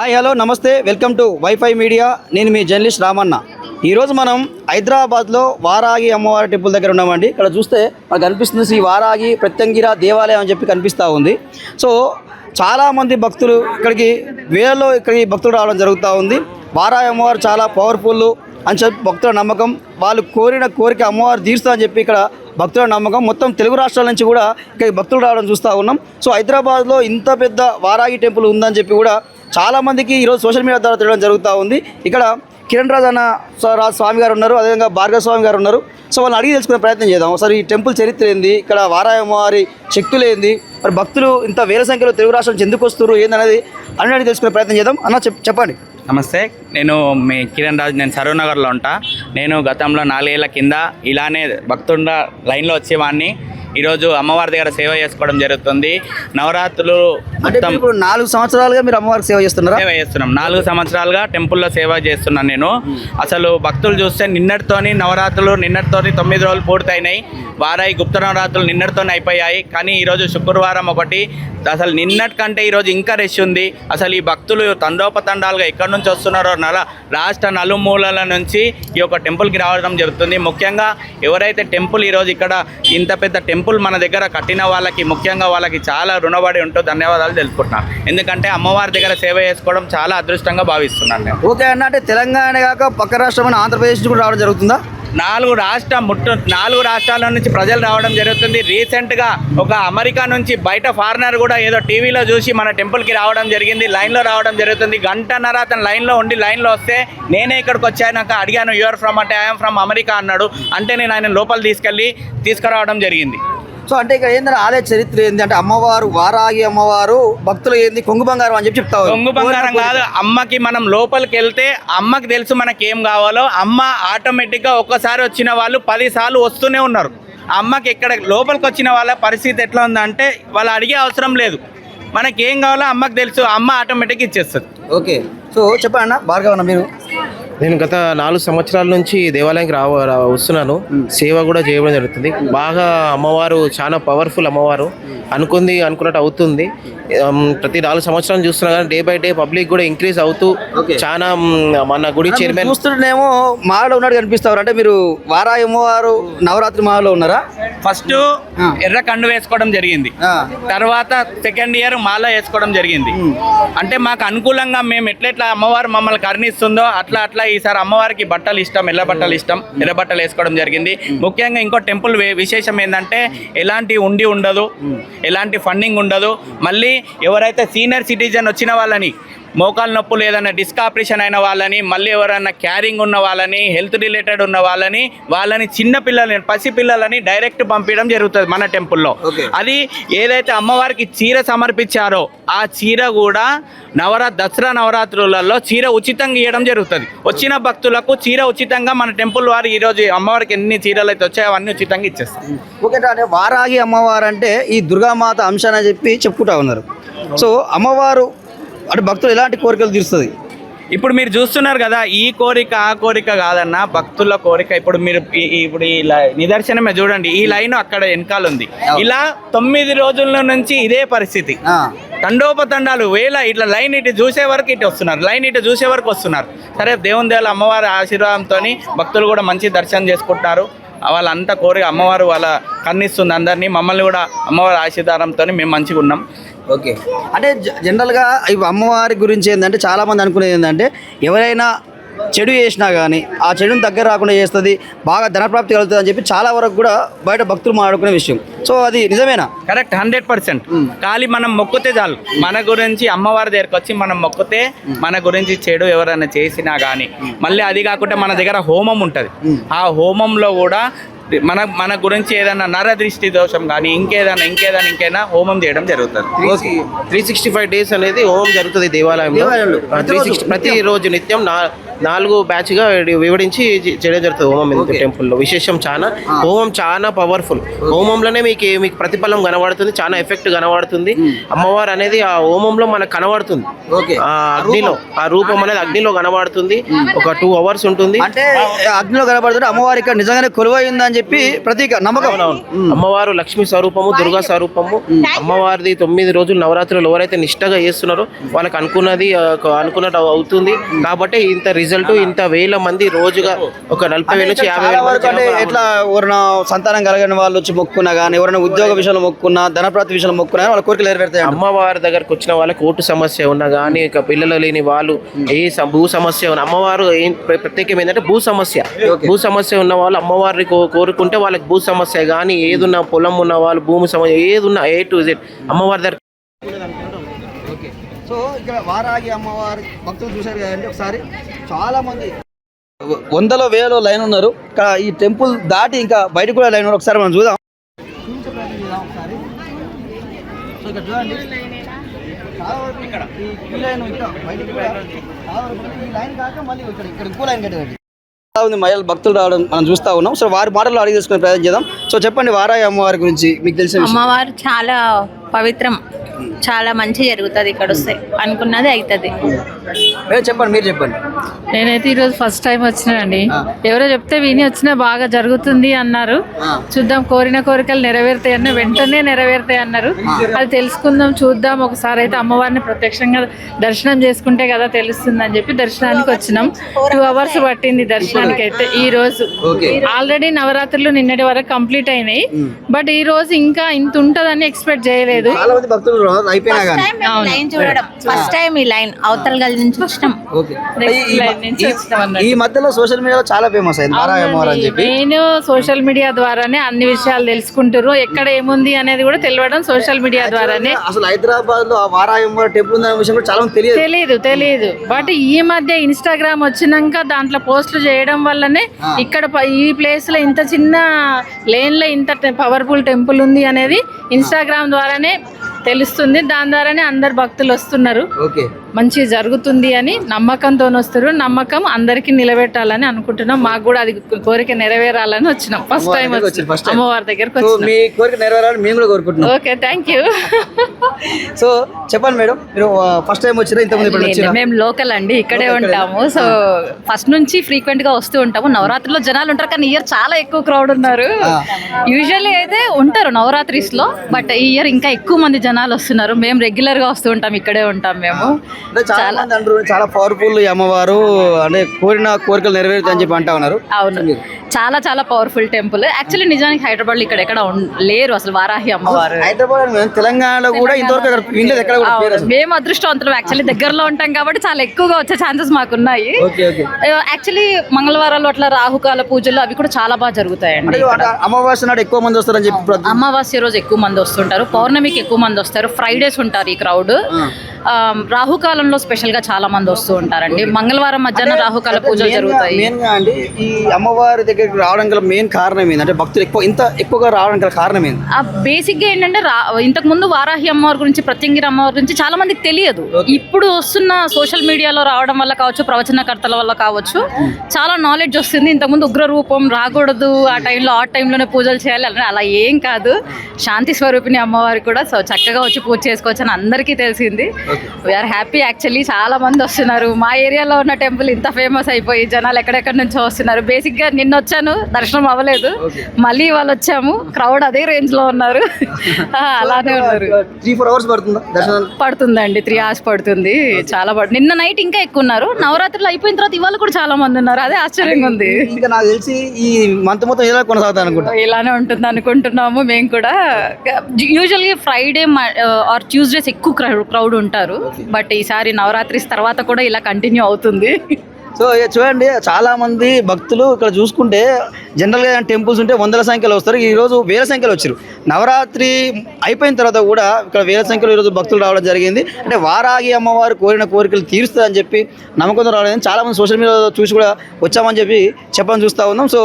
Hi hello నమస్తే welcome to wifi media. నేను మీ journalist Ramanna. ఈరోజు మనం హైదరాబాద్లో వారాగి అమ్మవారి టెంపుల్ దగ్గర ఉన్నామండి. ఇక్కడ చూస్తే మనకు కనిపిస్తుంది శ్రీ వారాగి ప్రత్యంగిర దేవాలయం అని చెప్పి కనిపిస్తూ ఉంది. సో చాలామంది భక్తులు ఇక్కడికి ఇక్కడికి భక్తులు రావడం జరుగుతూ ఉంది. వారాగి అమ్మవారు చాలా పవర్ఫుల్ అని చెప్పి భక్తుల నమ్మకం. వాళ్ళు కోరిన కోరిక అమ్మవారు తీరుస్తా అని చెప్పి ఇక్కడ భక్తుల నమ్మకం. మొత్తం తెలుగు రాష్ట్రాల నుంచి కూడా ఇక్కడికి భక్తులు రావడం చూస్తూ ఉన్నాం. సో హైదరాబాద్లో ఇంత పెద్ద వారాగి టెంపుల్ ఉందని చెప్పి కూడా చాలామందికి ఈరోజు సోషల్ మీడియా ద్వారా తెలియడం జరుగుతూ ఉంది. ఇక్కడ కిరణ్ రాజ్ అన్న స్వామి గారు ఉన్నారు, అదేవిధంగా భార్గవ స్వామి గారు ఉన్నారు. సో వాళ్ళని అడిగి తెలుసుకునే ప్రయత్నం చేద్దాం. ఒకసారి ఈ టెంపుల్ చరిత్ర ఏంది, ఇక్కడ వారాగి అమ్మవారి శక్తులు ఏంది, మరి భక్తులు ఇంత వేల సంఖ్యలో తెలుగు రాష్ట్రం నుంచి ఎందుకు వస్తారు ఏందనేది అడిగి తెలుసుకునే ప్రయత్నం చేద్దాం. అన్న చెప్పండి. నమస్తే, నేను మీ కిరణ్ రాజ్. నేను సరూనగర్లో ఉంటా. నేను గతంలో 4 ఏళ్ల కింద ఇలానే భక్తుల లైన్లో వచ్చేవాడిని. ఈరోజు అమ్మవారి దగ్గర సేవ చేసుకోవడం జరుగుతుంది. నవరాత్రులు మొత్తం ఇప్పుడు 4 సంవత్సరాలుగా మీరు అమ్మవారికి సేవ చేస్తున్నారా? సేవ చేస్తున్నాం. 4 సంవత్సరాలుగా టెంపుల్లో సేవ చేస్తున్నాను నేను. అసలు భక్తులు చూస్తే నిన్నటితోని నవరాత్రులు 9 రోజులు పూర్తయినాయి. వారాయి గుప్త నవరాత్రులు నిన్నటితోనే అయిపోయాయి. కానీ ఈరోజు శుక్రవారం ఒకటి. అసలు నిన్నటి కంటే ఈరోజు ఇంకా రష్ ఉంది. అసలు ఈ భక్తులు తండోపతండాలుగా ఎక్కడి నుంచి వస్తున్నారో రాష్ట్ర నలుమూలల నుంచి ఈ యొక్క టెంపుల్కి రావడం జరుగుతుంది. ముఖ్యంగా ఎవరైతే టెంపుల్ ఈరోజు ఇక్కడ ఇంత పెద్ద టెంపుల్ మన దగ్గర కట్టిన వాళ్ళకి, ముఖ్యంగా వాళ్ళకి చాలా రుణపడి ఉంటూ ధన్యవాదాలు తెలుపుకుంటున్నాను. ఎందుకంటే అమ్మవారి దగ్గర సేవ చేసుకోవడం చాలా అదృష్టంగా భావిస్తున్నాను నేను. ఓకే అన్న, అంటే తెలంగాణ కాక పక్క రాష్ట్రమైన ఆంధ్రప్రదేశ్ కూడా రావడం జరుగుతుందా? 4 రాష్ట్రాల నుంచి ప్రజలు రావడం జరుగుతుంది. రీసెంట్గా ఒక అమెరికా నుంచి బయట ఫారినర్ కూడా ఏదో టీవీలో చూసి మన టెంపుల్కి రావడం జరిగింది. లైన్లో రావడం జరుగుతుంది. గంటన్నర అతను లైన్లో వస్తే నేనే ఇక్కడికి వచ్చాక అడిగాను, యూఆర్ ఫ్రమ్ అంటే ఐఎమ్ ఫ్రమ్ అమెరికా అన్నాడు. అంటే నేను ఆయన లోపల తీసుకురావడం జరిగింది. సో అంటే ఇక్కడ ఏంటంటే ఆలయ చరిత్ర ఏంది అంటే అమ్మవారు వారాగి అమ్మవారు భక్తులు ఏంది కొంగు బంగారం అని చెప్పి చెప్తావు. కొంగు బంగారం కాదు, అమ్మకి మనం లోపలికి వెళ్తే అమ్మకి తెలుసు మనకి ఏం కావాలో. అమ్మ ఆటోమేటిక్గా ఒక్కసారి వచ్చిన వాళ్ళు 10 సార్లు వస్తూనే ఉన్నారు. అమ్మకి ఇక్కడ లోపలికి వచ్చిన వాళ్ళ పరిస్థితి ఎట్లా ఉందంటే వాళ్ళు అడిగే అవసరం లేదు. మనకి ఏం కావాలో అమ్మకి తెలుసు, అమ్మ ఆటోమేటిక్గా ఇచ్చేస్తుంది. ఓకే, సో చెప్పండి అన్న. భార్గవ అన్న, మీరు? నేను గత 4 సంవత్సరాల నుంచి దేవాలయానికి వస్తున్నాను. సేవ కూడా చేయడం జరుగుతుంది. బాగా అమ్మవారు చాలా పవర్ఫుల్ అమ్మవారు. అనుకున్నట్టు అవుతుంది. ప్రతి 4 సంవత్సరాలు చూస్తున్నా కానీ డే బై డే పబ్లిక్ కూడా ఇంక్రీజ్ అవుతూ చాలా మన గుడి చైర్మన్ చూస్తుంటేనేమో మాలో ఉన్నట్టు కనిపిస్తారు. అంటే మీరు వారాగి అమ్మవారు నవరాత్రి మాలో ఉన్నారా? ఫస్ట్ ఎర్ర కండు వేసుకోవడం జరిగింది. తర్వాత సెకండ్ ఇయర్ మాల వేసుకోవడం జరిగింది. అంటే మాకు అనుకూలంగా మేము ఎట్లా అమ్మవారు మమ్మల్ని కరుణిస్తుందో అట్లా ఈసారి అమ్మవారికి బట్టలు ఇష్టం, ఎర్ర బట్టలు ఇష్టం, ఎర్ర బట్టలు వేసుకోవడం జరిగింది. ముఖ్యంగా ఇంకో టెంపుల్ విశేషం ఏంటంటే ఎలాంటి ఉండదు, ఎలాంటి ఫండింగ్ ఉండదు. మళ్ళీ ఎవరైతే సీనియర్ సిటిజన్ వచ్చిన వాళ్ళని, మోకాలు నొప్పులు ఏదైనా డిస్క్ ఆపరేషన్ అయిన వాళ్ళని, మళ్ళీ ఎవరైనా క్యారింగ్ ఉన్న వాళ్ళని, హెల్త్ రిలేటెడ్ ఉన్న వాళ్ళని చిన్న పిల్లలని, పసిపిల్లలని డైరెక్ట్ పంపించడం జరుగుతుంది మన టెంపుల్లో. అది ఏదైతే అమ్మవారికి చీర సమర్పించారో ఆ చీర కూడా దసరా నవరాత్రులలో చీర ఉచితంగా ఇవ్వడం జరుగుతుంది. వచ్చిన భక్తులకు చీర ఉచితంగా మన టెంపుల్ వారు ఈరోజు అమ్మవారికి ఎన్ని చీరలు అయితే వచ్చాయో అవన్నీ ఉచితంగా ఇచ్చేస్తాం. ఓకే, అంటే వారాగి అమ్మవారు అంటే ఈ దుర్గామాత అంశాన్ని అని చెప్పి చెప్పుకుంటా ఉన్నారు. సో అమ్మవారు అంటే భక్తులు ఎలాంటి కోరికలు తీరుస్తుంది? ఇప్పుడు మీరు చూస్తున్నారు కదా, ఈ కోరిక ఆ కోరిక కాదన్న, భక్తుల కోరిక. ఇప్పుడు మీరు ఇప్పుడు ఈ నిదర్శనమే చూడండి, ఈ లైన్ అక్కడ వెనకాల ఉంది. ఇలా 9 రోజుల నుంచి ఇదే పరిస్థితి. తండోపతండాలు ఇట్లా లైన్ ఇటు చూసే వరకు ఇటు వస్తున్నారు. సరే, దేవుని దేవాల అమ్మవారి ఆశీర్వాదంతో భక్తులు కూడా మంచి దర్శనం చేసుకుంటున్నారు. వాళ్ళంతా కోరిక అమ్మవారు వాళ్ళ కన్నిస్తుంది అందరినీ. మమ్మల్ని కూడా అమ్మవారి ఆశీర్వాదంతో మేము మంచిగా ఉన్నాం. ఓకే, అంటే జనరల్గా ఇవి అమ్మవారి గురించి ఏంటంటే చాలామంది అనుకునేది ఏంటంటే ఎవరైనా చెడు చేసినా కానీ ఆ చెడుని దగ్గర రాకుండా చేస్తుంది, బాగా ధనప్రాప్తి కలుగుతుంది అని చెప్పి చాలా వరకు కూడా బయట భక్తులు మాట్లాడుకునే విషయం. సో అది నిజమేనా? కరెక్ట్, 100%. ఖాళీ మనం మొక్కితే చాలు, మన గురించి అమ్మవారి దగ్గరకు వచ్చి మనం మొక్కితే మన గురించి చెడు ఎవరైనా చేసినా కానీ, మళ్ళీ అది కాకుండా మన దగ్గర హోమం ఉంటుంది. ఆ హోమంలో కూడా మన గురించి ఏదైనా నరదృష్టి దోషం కానీ ఇంకేదైనా హోమం చేయడం జరుగుతుంది. 365 డేస్ అనేది హోమం జరుగుతుంది దేవాలయంలో. ప్రతిరోజు నిత్యం 4 బ్యాచ్గా వివరించి చేయడం జరుగుతుంది హోమం టెంపుల్లో. విశేషం హోమం చాలా పవర్ఫుల్. హోమంలోనే మీకు ప్రతిఫలం కనబడుతుంది, చాలా ఎఫెక్ట్ కనబడుతుంది. అమ్మవారు అనేది ఆ హోమంలో మనకు కనబడుతుంది. అగ్నిలో ఆ రూపం అనేది అగ్నిలో కనబడుతుంది. ఒక 2 hours ఉంటుంది. అంటే అగ్నిలో కనబడుతుంది అమ్మవారి ఇక్కడ నిజంగానే కొలువైందని చెప్పి ప్రతీక నమ్మకం. అమ్మవారు లక్ష్మీ స్వరూపము, దుర్గా స్వరూపము. అమ్మవారిది 9 రోజులు నవరాత్రులు ఎవరైతే నిష్టగా చేస్తున్నారో వాళ్ళకి అనుకున్నట్టు అవుతుంది. కాబట్టి ఇంత రిజల్ట్, ఇంత వేల మంది రోజుగా ఒక 40,000 నుంచి 50,000 వరకు అంటే ఎట్లా ఎవరైనా సంతానం కలిగిన వాళ్ళు వచ్చి మొక్కున్నా కానీ, ఎవరైనా ఉద్యోగ విషయంలో మొక్కున్నా, ధనప్రాప్తి విషయంలో మొక్కున్నా వాళ్ళ కోరికలు నెరవేరుతాయి. అమ్మవారి దగ్గరకు వచ్చిన వాళ్ళకి కోర్టు సమస్య ఉన్నా కానీ, ఇక పిల్లలు లేని వాళ్ళు భూ సమస్య ఉన్న అమ్మవారు ప్రత్యేకం ఏంటంటే భూ సమస్య ఉన్న వాళ్ళు అమ్మవారిని కోరుకుంటే వాళ్ళకి భూ సమస్య కానీ, ఏదున్నా పొలం ఉన్న వాళ్ళు భూమి సమస్య ఏదున్నా A to Z అమ్మవారి దగ్గర. సో ఇక్కడ వారాగి అమ్మవారి భక్తులు చూశారు కదండి, ఒకసారి చాలా మంది వందల వేల లైన్ ఉన్నారు. ఇక్కడ ఈ టెంపుల్ దాటి ఇంకా బయటకు కూడా లైన్ ఉన్నారు. ఒకసారి మనం చూద్దాం. ఒకసారి సో ఇక్కడ చూడండి, చాలా వరకు ఇక్కడ ఈ లైన్ ఇంకా బయటకు కూడా చాలా వరకు ఈ లైన్ కాక మళ్ళీ ఇక్కడ ఇంకో లైన్ కట్టండి. చాలా మంది మహిళలు భక్తులు రావడం మనం చూస్తూ ఉన్నాం. సో వారి మాటలు అడిగి తీసుకునే ప్రయత్నం చేద్దాం. సో చెప్పండి, వారాయి అమ్మవారి గురించి మీకు తెలిసిన విషయం. అమ్మవారు చాలా పవిత్రం, చాలా మంచి జరుగుతుంది ఇక్కడ వస్తే, అనుకున్నది అవుతుంది. చెప్పండి, మీరు చెప్పండి. నేనైతే ఈరోజు ఫస్ట్ టైం వచ్చినానండి. ఎవరో చెప్తే విని వచ్చినా బాగా జరుగుతుంది అన్నారు. చూద్దాం, కోరిన కోరికలు నెరవేరుతాయి అన్న వెంటనే నెరవేరుతాయి అన్నారు. అది తెలుసుకుందాం, చూద్దాం. ఒకసారి అయితే అమ్మవారిని ప్రత్యక్షంగా దర్శనం చేసుకుంటే కదా తెలుస్తుంది అని చెప్పి దర్శనానికి వచ్చినాం. 2 hours పట్టింది దర్శనానికి. అయితే ఈ రోజు ఆల్రెడీ నవరాత్రులు నిన్నటి వరకు కంప్లీట్ అయినాయి. బట్ ఈ రోజు ఇంకా ఇంత ఉంటదని ఎక్స్పెక్ట్ చేయలేదు. చాలా మంది భక్తులు అయిపోయినా కానీ లైన్ చూడడం ఫస్ట్ టైం, ఈ లైన్ అవతల గది నుంచి వచ్చినాం. ఈ మధ్యలో సోషల్ మీడియాలో చాలా ఫేమస్ అయింది వారాయి అమ్మవారు అని చెప్పి. నేను సోషల్ మీడియా ద్వారానే అన్ని విషయాలు తెలుసుకుంటారు. ఎక్కడ ఏముంది అనేది కూడా తెలియడం సోషల్ మీడియా ద్వారానే. అసలు హైదరాబాద్ లో వారాయి అమ్మవారి టెంపుల్ ఉందనే విషయం కూడా చాలా మంది తెలియదు. బట్ ఈ మధ్య ఇన్స్టాగ్రామ్ వచ్చినాక దాంట్లో పోస్టులు చేయడం వల్లనే ఇక్కడ ఈ ప్లేస్ లో ఇంత చిన్న లేన్ లో ఇంత పవర్ఫుల్ టెంపుల్ ఉంది అనేది ఇన్స్టాగ్రామ్ ద్వారానే తెలుస్తుంది. దాని ద్వారానే అందరు భక్తులు వస్తున్నారు. మంచి జరుగుతుంది అని నమ్మకంతో వస్తారు. నమ్మకం అందరికి నిలబెట్టాలని అనుకుంటున్నాం. మాకు కూడా అది కోరిక నెరవేరాలని వచ్చినాం. ఫస్ట్ టైం అమ్మవారి దగ్గరకు వచ్చినాం. Okay, thank you. సో చెప్పండి మేడం, మీరు ఫస్ట్ టైం వచ్చినా ఇంతకుముందు? మేము లోకల్ అండి, ఇక్కడే ఉంటాము. సో ఫస్ట్ నుంచి ఫ్రీక్వెంట్ గా వస్తూ ఉంటాము. నవరాత్రిలో జనాలు ఉంటారు, కానీ ఇయర్ చాలా ఎక్కువ క్రౌడ్ ఉన్నారు. యూజువల్లీ అయితే ఉంటారు నవరాత్రిస్ లో, బట్ ఈ ఇయర్ ఇంకా ఎక్కువ మంది జనాలు వస్తున్నారు. మేము రెగ్యులర్ గా వస్తూ ఉంటాం, ఇక్కడే ఉంటాం మేము. చాలా పవర్ఫుల్ అమ్మవారు, అంటే కోరిన కోరికలు నెరవేరుతాయని చెప్పి అంటా ఉన్నారు. అవును, చాలా చాలా పవర్ఫుల్ టెంపుల్. యాక్చువల్లీ నిజానికి హైదరాబాద్ లో ఇక్కడ లేరు అసలు వారాహి అమ్మవారు. హైదరాబాద్ తెలంగాణలో కూడా ఇంతవరకు మేము అదృష్టవంతులం. యాక్చువల్లీ దగ్గరలో ఉంటాం కాబట్టి చాలా ఎక్కువగా వచ్చే ఛాన్సెస్ మాకున్నాయి. యాక్చువల్లీ మంగళవారాలు అట్లా రాహుకాల పూజలు అవి కూడా చాలా బాగా జరుగుతాయండి. అమావాస్య నాడు ఎక్కువ మంది వస్తారని చెప్పి, అమావాస్య రోజు ఎక్కువ మంది వస్తుంటారు, పౌర్ణమికి ఎక్కువ మంది వస్తారు, ఫ్రైడేస్ ఉంటారు ఈ క్రౌడ్. రాహుకాలంలో స్పెషల్ గా చాలా మంది వస్తూ ఉంటారండి. మంగళవారం మధ్యాహ్నం రాహుకాల పూజలు జరుగుతాయి. అండి ఈ అమ్మవారి దగ్గరికి రావడం గల మెయిన్ కారణం ఏంటంటే భక్తులు ఎక్కువగా రావడం గల కారణం ఏంటి? బేసిక్ గా ఏంటంటే ఇంతకు ముందు వారాహి అమ్మవారి గురించి, ప్రత్యంగిరి అమ్మవారి గురించి చాలా మందికి తెలియదు. ఇప్పుడు వస్తున్న సోషల్ మీడియాలో రావడం వల్ల కావచ్చు, ప్రవచనకర్తల వల్ల కావచ్చు, చాలా నాలెడ్జ్ వస్తుంది. ఇంతకుముందు ఉగ్ర రూపం రాకూడదు, ఆ టైంలోనే పూజలు చేయాలి అని అలా ఏం కాదు. శాంతి స్వరూపిణి అమ్మవారి కూడా సో చక్కగా వచ్చి పూజ చేసుకోవచ్చు అని అందరికీ తెలిసింది. We are happy. యాక్చువల్లీ చాలా మంది వస్తున్నారు. మా ఏరియాలో ఉన్న టెంపుల్ ఇంత ఫేమస్ అయిపోయి జనాలు ఎక్కడెక్కడి నుంచో వస్తున్నారు. బేసిక్ గా నిన్న వచ్చాను, దర్శనం అవ్వలేదు. మళ్ళీ వాళ్ళు వచ్చాము, క్రౌడ్ అదే రేంజ్ లో ఉన్నారు. అలానే ఉన్నారు. 3-4 hours పడుతుందండి, 3 hours పడుతుంది. చాలా నిన్న నైట్ ఇంకా ఎక్కువ ఉన్నారు. నవరాత్రులు అయిపోయిన తర్వాత ఇవాళ కూడా చాలా మంది ఉన్నారు. అదే ఆశ్చర్యంగా ఉంది. ఇంకా నాకు తెలిసి ఈ మంత్ మొత్తం ఇలా కొనసాగుతా అనుకుంటా. ఇలానే ఉంటుంది అనుకుంటున్నాము మేము కూడా. యూజువల్ గా ఫ్రైడే ఆర్ ట్యూస్డేస్ ఎక్కువ క్రౌడ్ ఉంటారు. బట్ ఈసారి నవరాత్రి తర్వాత కూడా ఇలా కంటిన్యూ అవుతుంది. సో చూడండి, చాలా మంది భక్తులు ఇక్కడ చూసుకుంటే జనరల్గా టెంపుల్స్ ఉంటే వందల సంఖ్యలో వస్తారు. ఈరోజు వేల సంఖ్యలో వచ్చారు. నవరాత్రి అయిపోయిన తర్వాత కూడా ఇక్కడ వేల సంఖ్యలో ఈరోజు భక్తులు రావడం జరిగింది. అంటే వారాగి అమ్మవారు కోరిన కోరికలు తీరుస్తుందని చెప్పి నమ్మకంతో రావడం. చాలా మంది సోషల్ మీడియాలో చూసి కూడా వచ్చామని చెప్పి చెప్పని చూస్తూ ఉన్నాం. సో